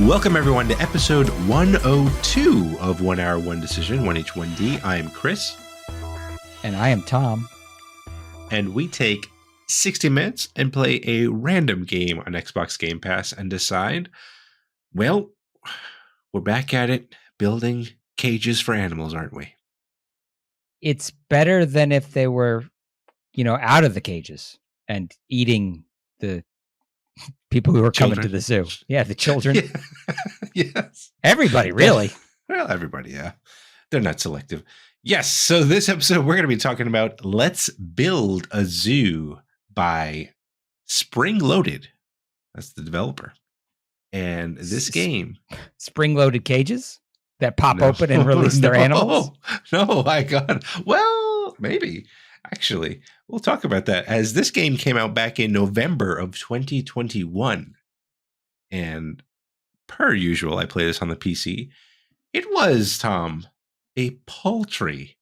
Welcome, everyone, to episode 102 of 1 Hour, 1 Decision, 1H1D. I am Chris. And I am Tom. And we take 60 minutes and play a random game on Xbox Game Pass and decide, well, we're back at it, building cages for animals, aren't we? It's better than if they were, out of the cages and eating the people who are coming to the zoo. Yeah, the children. Yes. Everybody, really. Well, everybody, yeah. They're not selective. Yes, so this episode, we're going to be talking about Let's Build a Zoo by Springloaded. That's the developer. And this game... Spring-loaded cages that pop open and release their animals? No, I got... Well, maybe. Actually, we'll talk about that, as this game came out back in November of 2021. And per usual, I play this on the PC. It was, Tom, a paltry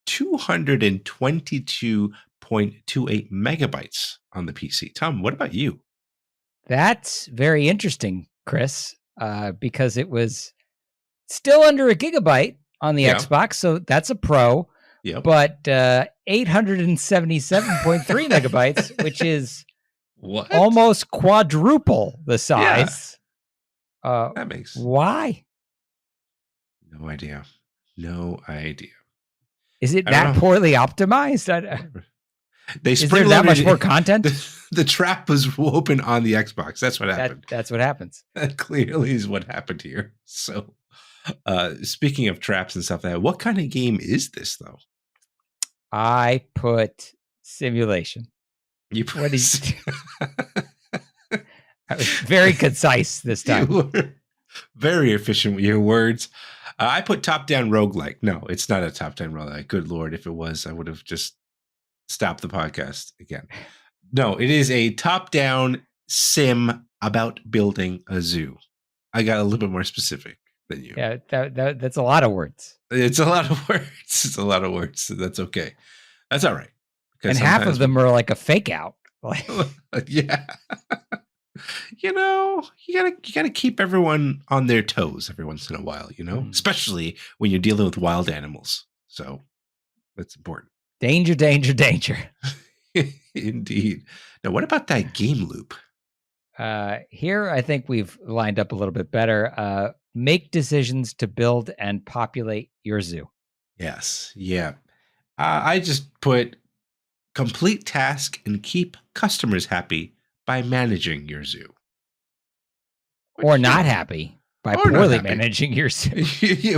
222.28 megabytes on the PC. Tom, what about you? That's very interesting, Chris, because it was still under a gigabyte on the Xbox, so that's a pro. Yep. But 877.3 megabytes, which is almost quadruple the size. Yeah. That makes... Why? No idea. Is it that poorly optimized? Is there that much more content? The trap was open on the Xbox. That's what happened. That's what happens. That clearly is what happened here. So, speaking of traps and stuff like that, what kind of game is this, though? I put simulation. You put what is? I was very concise this time. You were very efficient with your words. I put top-down roguelike. No, it's not a top-down roguelike. Good Lord, if it was, I would have just stopped the podcast again. No, it is a top-down sim about building a zoo. I got a little bit more specific than you. Yeah, that's a lot of words. It's a lot of words. It's a lot of words. So that's okay. That's all right. And half of them are like a fake out. Yeah. You gotta keep everyone on their toes every once in a while, especially when you're dealing with wild animals. So that's important. Danger, danger, danger. Indeed. Now, what about that game loop? Here, I think we've lined up a little bit better. Make decisions to build and populate your zoo. Yes. Yeah. I just put complete task and keep customers happy by managing your zoo. Or not happy by poorly managing your zoo.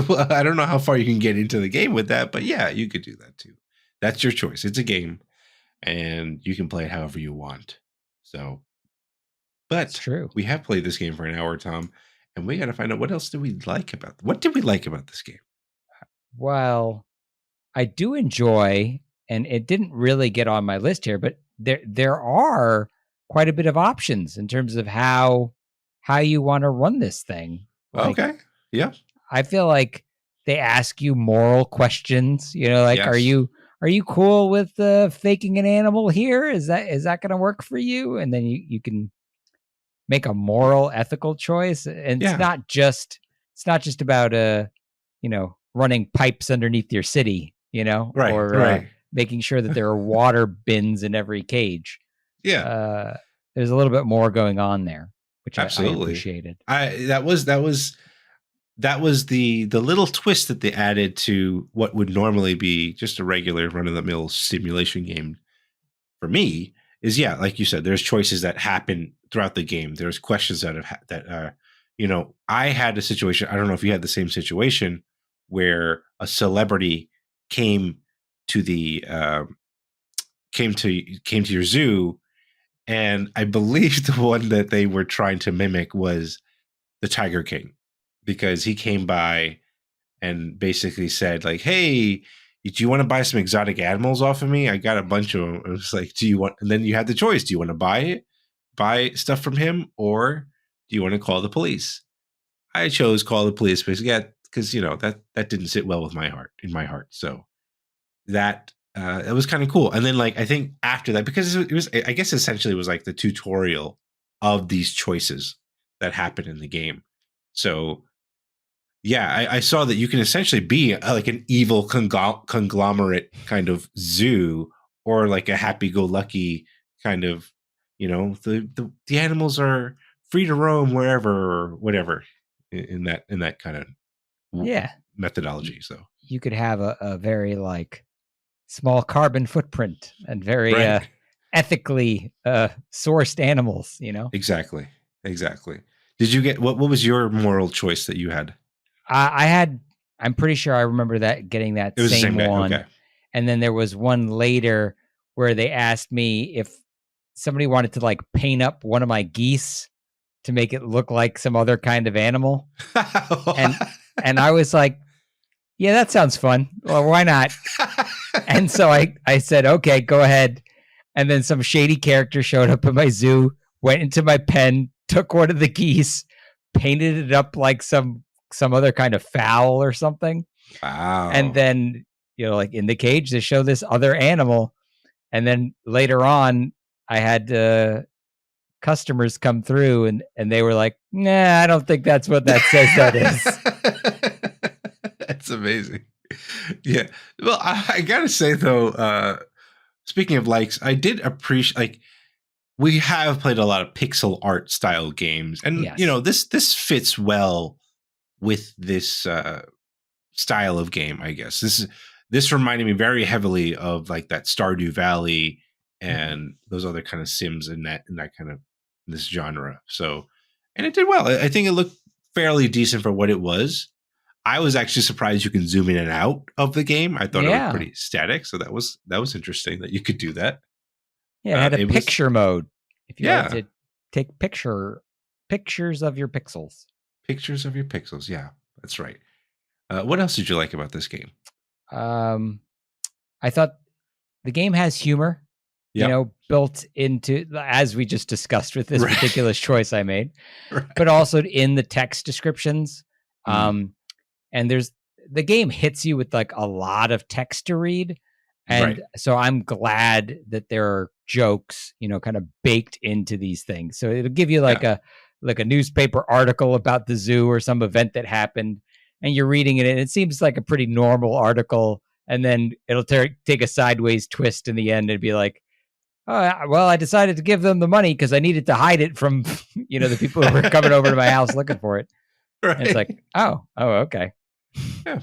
Well, I don't know how far you can get into the game with that, but yeah, you could do that too. That's your choice. It's a game, and you can play it however you want. So, but that's true. We have played this game for an hour, Tom, and we got to find out what else do we like about it. What did we like about this game? Well, I do enjoy, and it didn't really get on my list here, but there are quite a bit of options in terms of how you want to run this thing. Okay. Yeah. I feel like they ask you moral questions, yes. Are you cool with faking an animal here? Is that going to work for you? And then you can make a moral, ethical choice. And it's not just about running pipes underneath your city, right, or making sure that there are water bins in every cage. Yeah. There's a little bit more going on there, which absolutely I appreciated. That was the little twist that they added to what would normally be just a regular run-of-the-mill simulation game. For me, is like you said, there's choices that happen throughout the game. There's questions that I had a situation. I don't know if you had the same situation where a celebrity came to your zoo. And I believe the one that they were trying to mimic was the Tiger King, because he came by and basically said, like, hey, do you want to buy some exotic animals off of me? I got a bunch of them. It was like, do you want, and then you had the choice. Do you want to buy stuff from him, or do you want to call the police? I chose call the police because that didn't sit well with in my heart. So that it was kind of cool. And then I think after that, because it was, I guess essentially it was like the tutorial of these choices that happen in the game. So yeah, I saw that you can essentially be like an evil conglomerate kind of zoo, or like a happy-go-lucky kind of, the animals are free to roam wherever or whatever in that kind of Yeah. methodology. So you could have a very like small carbon footprint and very right, ethically sourced animals, exactly. Did you get what was your moral choice that you had? I had, I'm pretty sure I remember that getting that It was the same same guy. one. Okay. And then there was one later where they asked me if somebody wanted to like paint up one of my geese to make it look like some other kind of animal. and I was like, yeah, that sounds fun. Well, why not? And so I said, okay, go ahead. And then some shady character showed up at my zoo, went into my pen, took one of the geese, painted it up like some other kind of fowl or something. Wow. And then, like in the cage, they show this other animal. And then later on, I had customers come through and they were like, nah, I don't think that's what that says that is. That's amazing. Yeah. Well, I gotta say though, speaking of likes, I did appreciate, like, we have played a lot of pixel art style games, and yes. this fits well with this style of game. I guess this reminded me very heavily of like that Stardew Valley and those other kind of sims in that kind of this genre. So, and it did well. I think it looked fairly decent for what it was. I was actually surprised you can zoom in and out of the game. I thought it looked pretty static, so that was interesting that you could do that. Yeah, it had a picture mode. If you wanted to take pictures of your pixels. Pictures of your pixels, yeah, that's right. What else did you like about this game? I thought the game has humor, built into, as we just discussed with this ridiculous choice I made, but also in the text descriptions. And the game hits you with like a lot of text to read. And so I'm glad that there are jokes, kind of baked into these things. So it'll give you like a newspaper article about the zoo or some event that happened, and you're reading it and it seems like a pretty normal article. And then it'll take a sideways twist in the end and be like, oh, well, I decided to give them the money because I needed to hide it from, the people who were coming over to my house looking for it. Right. And it's like, oh, okay. Yeah.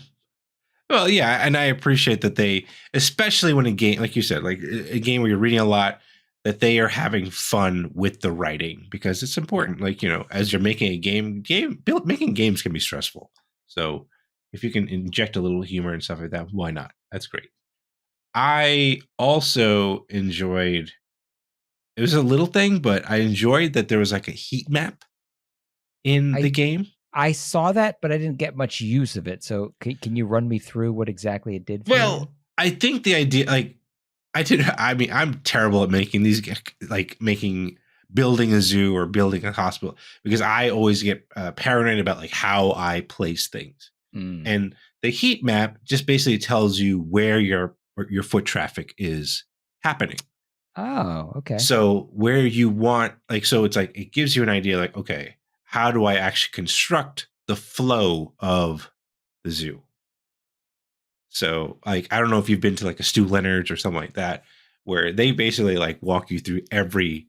Well, yeah, and I appreciate that they, especially when a game, like you said, like a game where you're reading a lot, that they are having fun with the writing, because it's important. Like, as you're making a making games can be stressful. So if you can inject a little humor and stuff like that, why not? That's great. I also enjoyed, it was a little thing, but I enjoyed that there was like a heat map in the game. I saw that, but I didn't get much use of it. So can you run me through what exactly it did for you? I think the idea, like, I'm terrible at making these, like building a zoo or building a hospital, because I always get paranoid about like how I place things. And the heat map just basically tells you where your foot traffic is happening. Oh, okay. So where you want, like, so it's like, it gives you an idea, like, okay, how do I actually construct the flow of the zoo? So, like, I don't know if you've been to like a Stu Leonard's or something like that, where they basically like walk you through every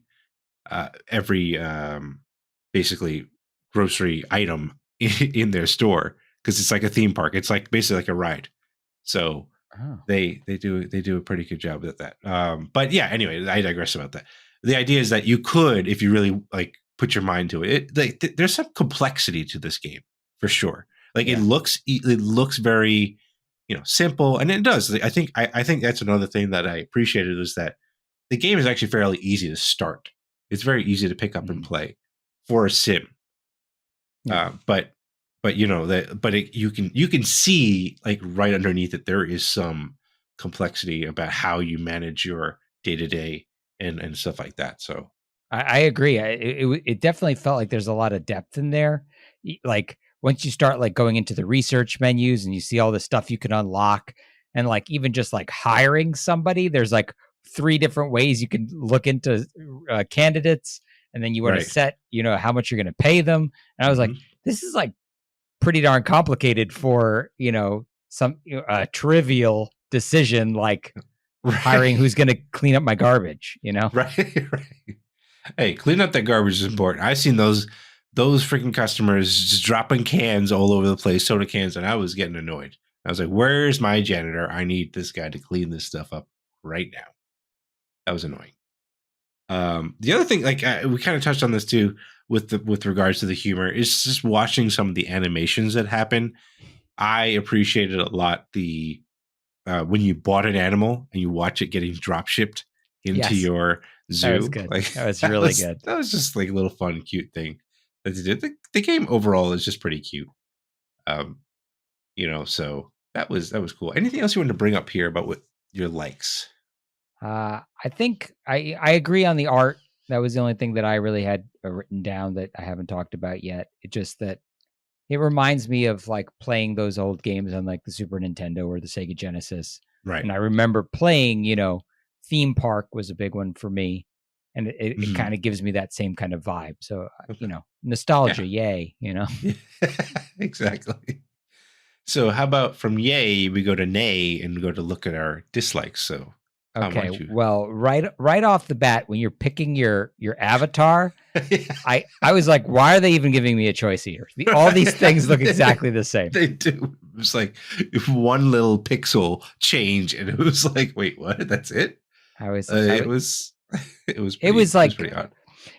basically grocery item in their store, because it's like a theme park. It's like basically like a ride. So they do a pretty good job with that. But yeah, anyway, I digress about that. The idea is that you could, if you really like put your mind to it, there's some complexity to this game for sure. Like it looks very, simple, and it does. I think that's another thing that I appreciated, is that the game is actually fairly easy to start. It's very easy to pick up and play for a sim. But you can see like right underneath it, there is some complexity about how you manage your day to day and stuff like that. So I agree. It definitely felt like there's a lot of depth in there. Like once you start like going into the research menus and you see all the stuff you can unlock, and like even just like hiring somebody, there's like 3 different ways you can look into candidates, and then you want to set, how much you're going to pay them. And I was like, this is like pretty darn complicated for, some trivial decision like hiring who's going to clean up my garbage, Right. Hey, clean up that garbage is important. I've seen those freaking customers just dropping cans all over the place, soda cans, and I was getting annoyed. I was like, where's my janitor? I need this guy to clean this stuff up right now. That was annoying. The other thing, like we kind of touched on this too, with regards to the humor, is just watching some of the animations that happen. I appreciated a lot the when you bought an animal and you watch it getting drop shipped into your zoo. That was good. Like, that was really good. That was just like a little fun, cute thing that they did. The game overall is just pretty cute. So that was cool. Anything else you wanted to bring up here about what your likes? I think I agree on the art. That was the only thing that I really had written down that I haven't talked about yet. It just that it reminds me of like playing those old games on like the Super Nintendo or the Sega Genesis. Right. And I remember playing, Theme Park was a big one for me. And it kind of gives me that same kind of vibe. So, nostalgia, yay, Exactly. So how about from yay, we go to nay and we go to look at our dislikes. So okay, well, right off the bat, when you're picking your avatar, I was like, why are they even giving me a choice here? All these things look exactly the same. They do. It was like one little pixel change, and it was like, wait, what? That's it? It was pretty odd.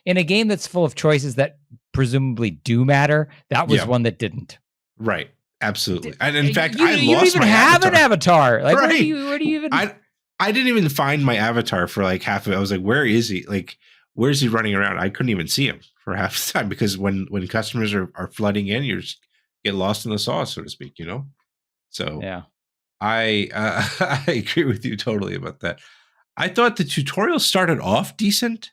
In a game that's full of choices that presumably do matter, that was one that didn't. Right. Absolutely. And in fact, you don't even have an avatar. Like, right. Where do you even? I didn't even find my avatar for like half of it. I was like, where is he? Like, where's he running around? I couldn't even see him for half the time because when customers are flooding in, you just get lost in the sauce, so to speak, So yeah, I I agree with you totally about that. I thought the tutorial started off decent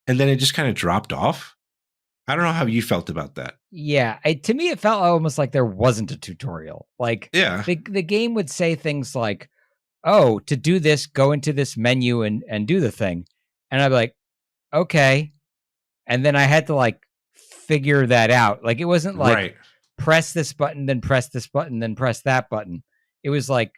and then it just kind of dropped off. I don't know how you felt about that. Yeah, to me, it felt almost like there wasn't a tutorial. Like, the game would say things like, oh, to do this, go into this menu and do the thing. And I'd be like, okay. And then I had to like figure that out. Like, it wasn't like press this button, then press this button, then press that button. It was like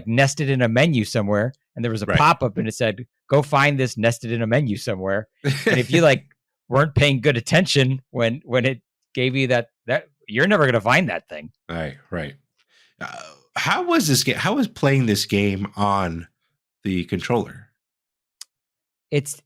nested in a menu somewhere. And there was a pop-up and it said, go find this nested in a menu somewhere. And if you like weren't paying good attention when it gave you that you're never going to find that thing. Right. How was this game? How was playing this game on the controller? It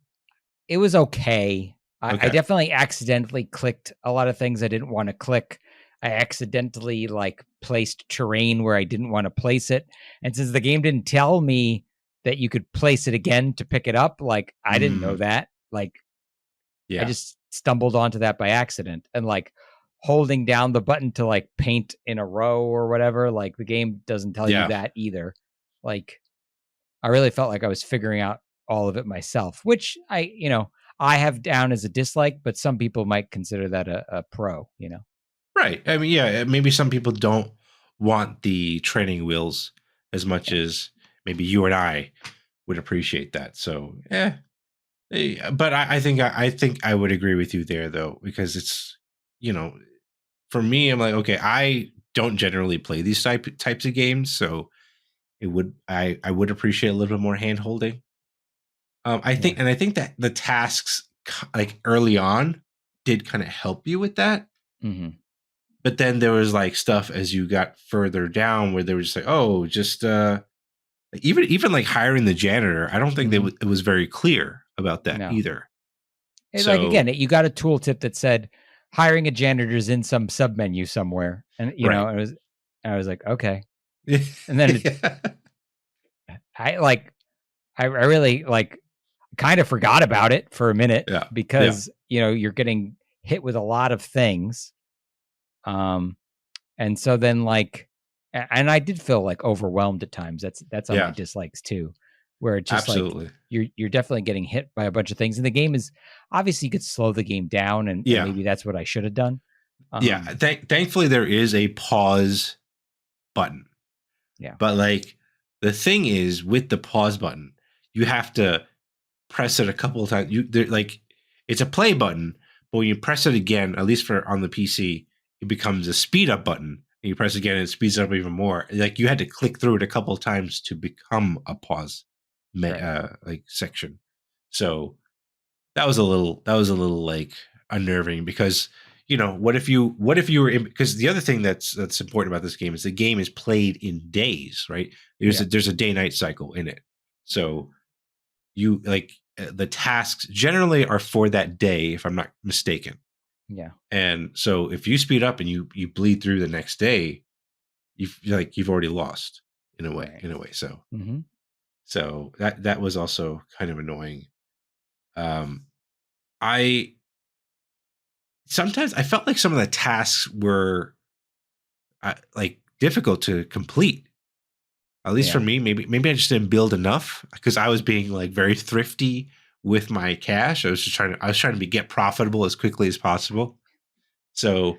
was okay. I definitely accidentally clicked a lot of things I didn't want to click. I accidentally like placed terrain where I didn't want to place it. And since the game didn't tell me that you could place it again to pick it up, like I didn't know that. Like, I just stumbled onto that by accident. And like holding down the button to like paint in a row or whatever, like the game doesn't tell you that either. Like, I really felt like I was figuring out all of it myself, which I have down as a dislike, but some people might consider that a pro, Right. I mean, maybe some people don't want the training wheels as much as maybe you and I would appreciate that. So, but I think I would agree with you there though, because it's, for me, I'm like, okay, I don't generally play these types of games, so I would appreciate a little bit more hand holding. I think that the tasks like early on did kind of help you with that. Mm-hmm. But then there was like stuff as you got further down where they were just like, oh, just even like hiring the janitor. I don't think it was very clear about that either. So, like, again, you got a tooltip that said hiring a janitor is in some sub menu somewhere, and I was like, okay, and then I really like kind of forgot about it for a minute because you're getting hit with a lot of things. And so then like, and I did feel like overwhelmed at times. That's on my dislikes too, where it's just like you're definitely getting hit by a bunch of things. And the game is obviously you could slow the game down, and maybe that's what I should have done. Thankfully there is a pause button. Yeah, but like the thing is with the pause button, you have to press it a couple of times. It's a play button, but when you press it again, at least for on the PC, it becomes a speed up button. And you press again, and it speeds up even more. Like you had to click through it a couple of times to become a pause, like section. So that was a little like unnerving because what if you were in, because the other thing that's important about this game is the game is played in days, right? There's a day night cycle in it, so you like the tasks generally are for that day, if I'm not mistaken. Yeah. And so if you speed up and you bleed through the next day, you've already lost in a way. So so that was also kind of annoying. I sometimes I felt like some of the tasks were like difficult to complete. At least for me, maybe I just didn't build enough because I was being like very thrifty with my cash. I was trying to get profitable as quickly as possible. So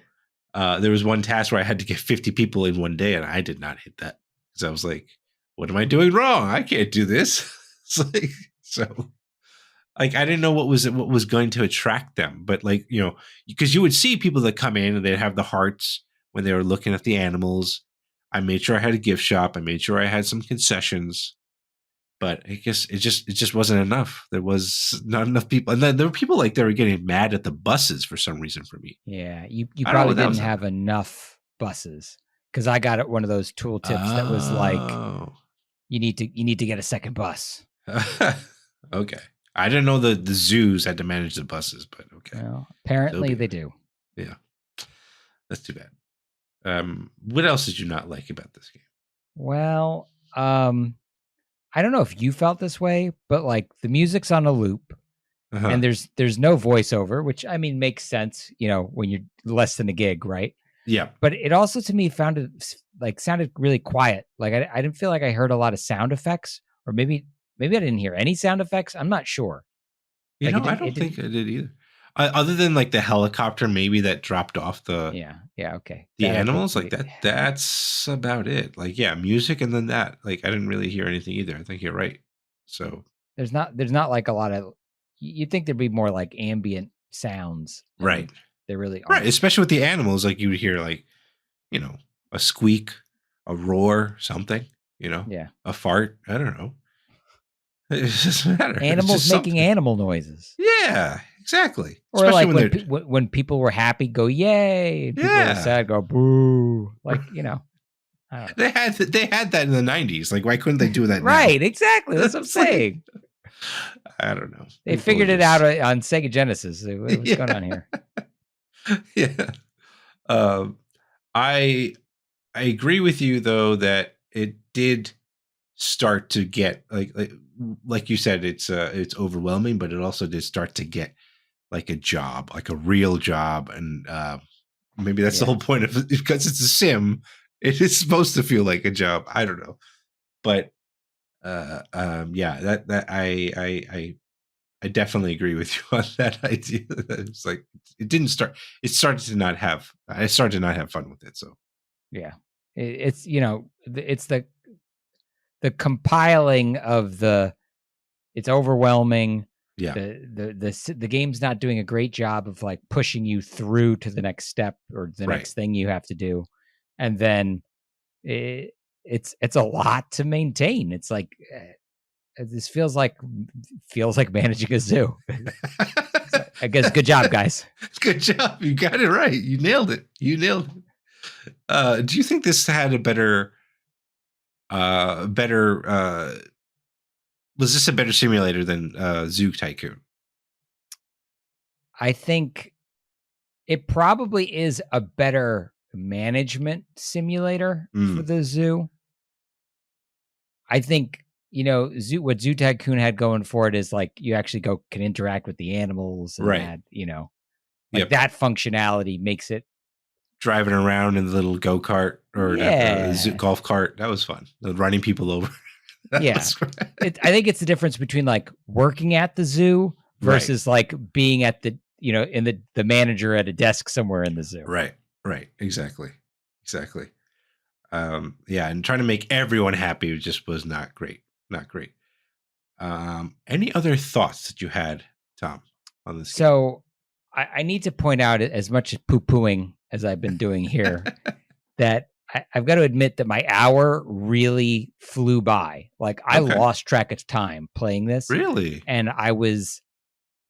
there was one task where I had to get 50 people in one day, and I did not hit that because I was like, "What am I doing wrong? I can't do this." It's like, so like I didn't know what was going to attract them, but like because you would see people that come in and they'd have the hearts when they were looking at the animals. I made sure I had a gift shop. I made sure I had some concessions, but I guess it just wasn't enough. There was not enough people, and then there were people like they were getting mad at the buses for some reason for me. Yeah, you probably didn't have enough buses because I got one of those tool tips that was like, you need to get a second bus. Okay. I didn't know the zoos had to manage the buses, but okay. Well, apparently they do. Yeah. That's too bad. What else did you not like about this game? Well, I don't know if you felt this way, but like the music's on a loop and there's no voiceover, which I mean makes sense, when you're less than a gig, right? Yeah. But it also to me sounded really quiet. Like I didn't feel like I heard a lot of sound effects, or maybe I didn't hear any sound effects. I'm not sure. I don't think I did either. Other than like the helicopter, maybe that dropped off the okay, the animals like that. That's about it. Like music, and then that. Like I didn't really hear anything either. I think you're right. So there's not like a lot of. You'd think there'd be more like ambient sounds, right? There really aren't. Right, especially with the animals. Like you would hear like a squeak, a roar, something. A fart. I don't know. It doesn't matter. Animals making animal noises. Yeah, exactly. Or especially like when people were happy, go yay, and people were sad, go boo. Like I don't know. They had that in the 90s. Like why couldn't they do that? Right, exactly. That's what I'm saying. I don't know. They figured it out on Sega Genesis. What's going on here? Yeah. I agree with you though that it did start to get like you said, it's overwhelming, but it also did start to get like a job, like a real job, and maybe that's the whole point of it, because it's a sim. It is supposed to feel like a job. I don't know, but that I definitely agree with you on that idea. It's like it didn't start. I started to not have fun with it. So yeah, it's it's the compiling of it's overwhelming. Yeah, the game's not doing a great job of like pushing you through to the next step or the next thing you have to do, and then it's a lot to maintain. It's like this feels like managing a zoo. So, I guess good job, guys. Good job. You got it right. You nailed it. Do you think this had a better was this a better simulator than Zoo Tycoon? I think it probably is a better management simulator for the zoo. I think what Zoo Tycoon had going for it is like you actually can interact with the animals, and that, that functionality makes it driving around in the little go-kart or the golf cart. That was fun. Running people over. I think it's the difference between like working at the zoo versus like being at the in the manager at a desk somewhere in the zoo. Right. Exactly. And trying to make everyone happy just was not great. Any other thoughts that you had, Tom, on this? So I need to point out, as much poo-pooing as I've been doing here, that I've got to admit that my hour really flew by. Like I lost track of time playing this. Really? And I was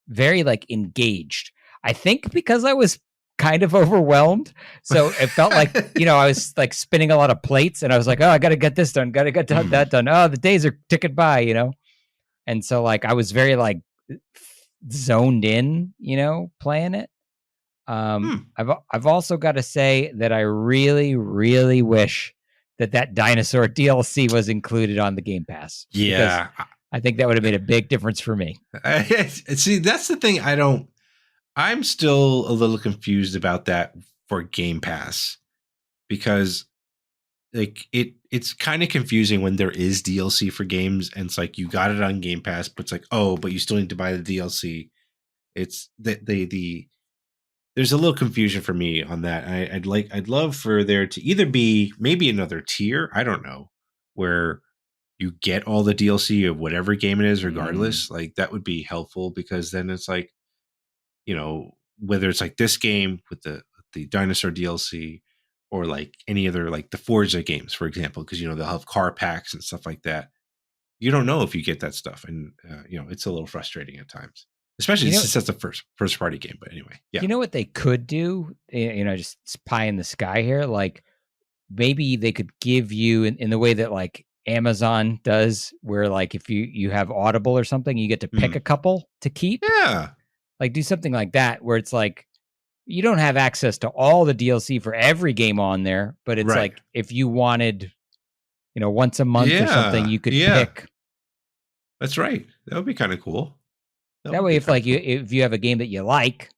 very like engaged. I think because I was kind of overwhelmed. So it felt like, I was like spinning a lot of plates and I was like, oh, I got to get this done. Got to get that done. Oh, the days are ticking by, And so like I was very like zoned in, playing it. I've also got to say that I really, really wish that dinosaur DLC was included on the Game Pass. Yeah. I think that would have made a big difference for me. See, that's the thing. I'm still a little confused about that for Game Pass, because like it's kind of confusing when there is DLC for games and it's like you got it on Game Pass, but it's like, oh, but you still need to buy the DLC. It's there's a little confusion for me on that. I'd love for there to either be maybe another tier, I don't know, where you get all the DLC of whatever game it is, regardless. Like that would be helpful, because then it's like, whether it's like this game with the dinosaur DLC, or like any other, like the Forza games, for example, because they'll have car packs and stuff like that. You don't know if you get that stuff, and it's a little frustrating at times, especially since that's the first party game. But anyway, yeah. You know what they could do? Just pie in the sky here. Like maybe they could give you in the way that like Amazon does, where like if you have Audible or something, you get to pick a couple to keep. Yeah. Like do something like that, where it's like you don't have access to all the DLC for every game on there, but it's like if you wanted, once a month or something, you could pick. That's right. That would be kind of cool. That way, if like if you have a game that you like,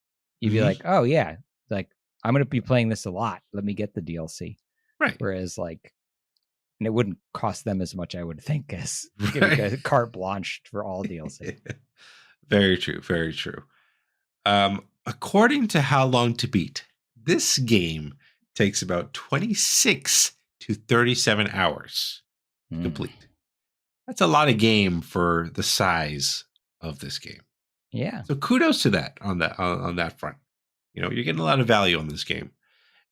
you'd be like, oh yeah, like I'm going to be playing this a lot. Let me get the DLC. Right. Whereas like, and it wouldn't cost them as much, I would think, as giving a carte blanche for all DLC. Very true. Very true. According to How Long to Beat, this game takes about 26 to 37 hours to complete. That's a lot of game for the size of this game. Yeah. So kudos to that on that front. You're getting a lot of value on this game.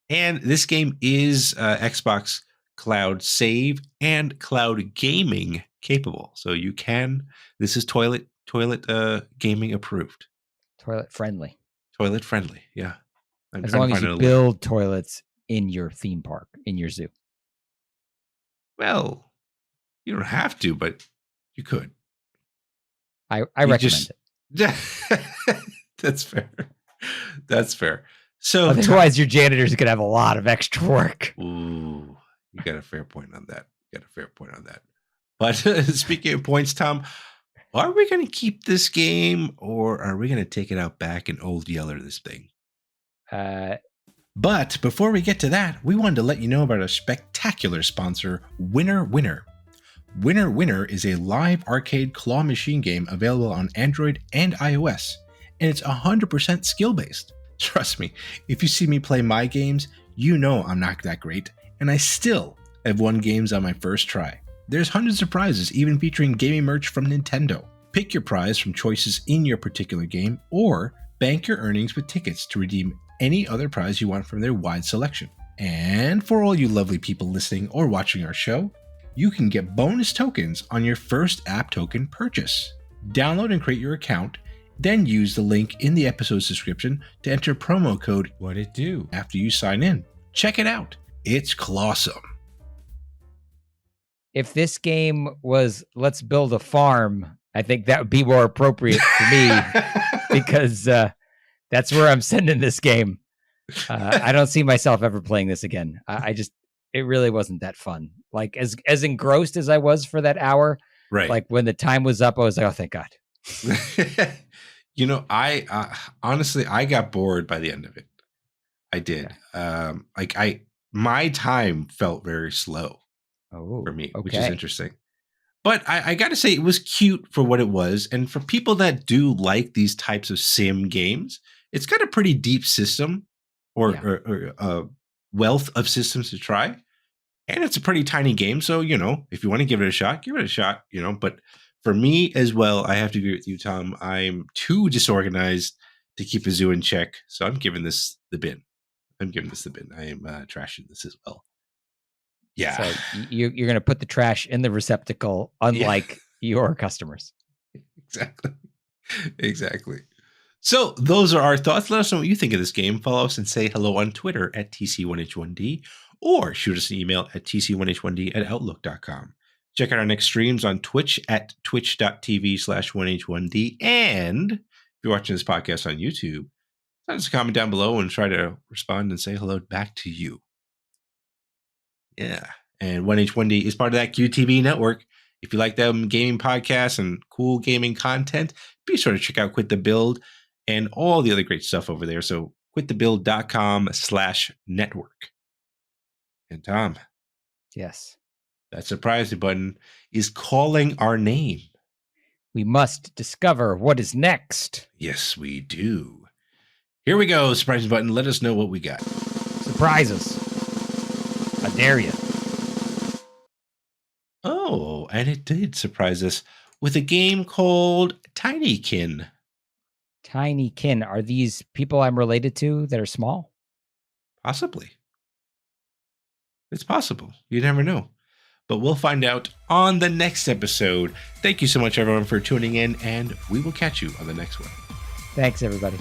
And this game is Xbox Cloud Save and Cloud Gaming capable. So you can, this is toilet gaming approved. Toilet friendly. Toilet friendly, yeah. As long as you build toilets in your theme park, in your zoo. Well, you don't have to, but you could. I recommend it. That's fair. That's fair. So otherwise, your janitor's going to have a lot of extra work. Ooh, you got a fair point on that. But speaking of points, Tom, are we going to keep this game, or are we going to take it out back and old yeller this thing? But before we get to that, we wanted to let you know about our spectacular sponsor, Winner Winner. Winner Winner is a live arcade claw machine game available on Android and iOS, and it's 100% skill-based. Trust me, if you see me play my games, you know I'm not that great, and I still have won games on my first try. There's hundreds of prizes, even featuring gaming merch from Nintendo. Pick your prize from choices in your particular game, or bank your earnings with tickets to redeem any other prize you want from their wide selection. And for all you lovely people listening or watching our show, you can get bonus tokens on your first app token purchase. Download and create your account, then use the link in the episode's description to enter promo code WHATITDO after you sign in. Check it out. It's clawsome. If this game was Let's Build a Farm, I think that would be more appropriate for me because that's where I'm sending this game. I don't see myself ever playing this again. It really wasn't that fun. Like as engrossed as I was for that hour, right? Like when the time was up, I was like, oh, thank God. I honestly, I got bored by the end of it. I did. Yeah. My time felt very slow for me, which is interesting. But I got to say, it was cute for what it was. And for people that do like these types of sim games, it's got a pretty deep system or wealth of systems to try. And it's a pretty tiny game. So, if you want to give it a shot, give it a shot, But for me as well, I have to agree with you, Tom. I'm too disorganized to keep a zoo in check. So I'm giving this the bin. I'm giving this the bin. I am trashing this as well. Yeah. So you're going to put the trash in the receptacle, unlike your customers. Exactly. So those are our thoughts. Let us know what you think of this game. Follow us and say hello on Twitter at TC1H1D or shoot us an email at TC1H1D@outlook.com. Check out our next streams on Twitch at twitch.tv/1H1D. And if you're watching this podcast on YouTube, send us a comment down below and try to respond and say hello back to you. Yeah. And 1H1D is part of that QTV network. If you like them gaming podcasts and cool gaming content, be sure to check out Quit the Build and all the other great stuff over there. So quitthebuild.com/network. And Tom. Yes. That surprise button is calling our name. We must discover what is next. Yes, we do. Here we go, surprise button. Let us know what we got. Surprise us. I dare you. Oh, and it did surprise us with a game called Tinykin. Tinykin. Are these people I'm related to that are small? Possibly. It's possible. You never know. But we'll find out on the next episode. Thank you so much, everyone, for tuning in, and we will catch you on the next one. Thanks, everybody.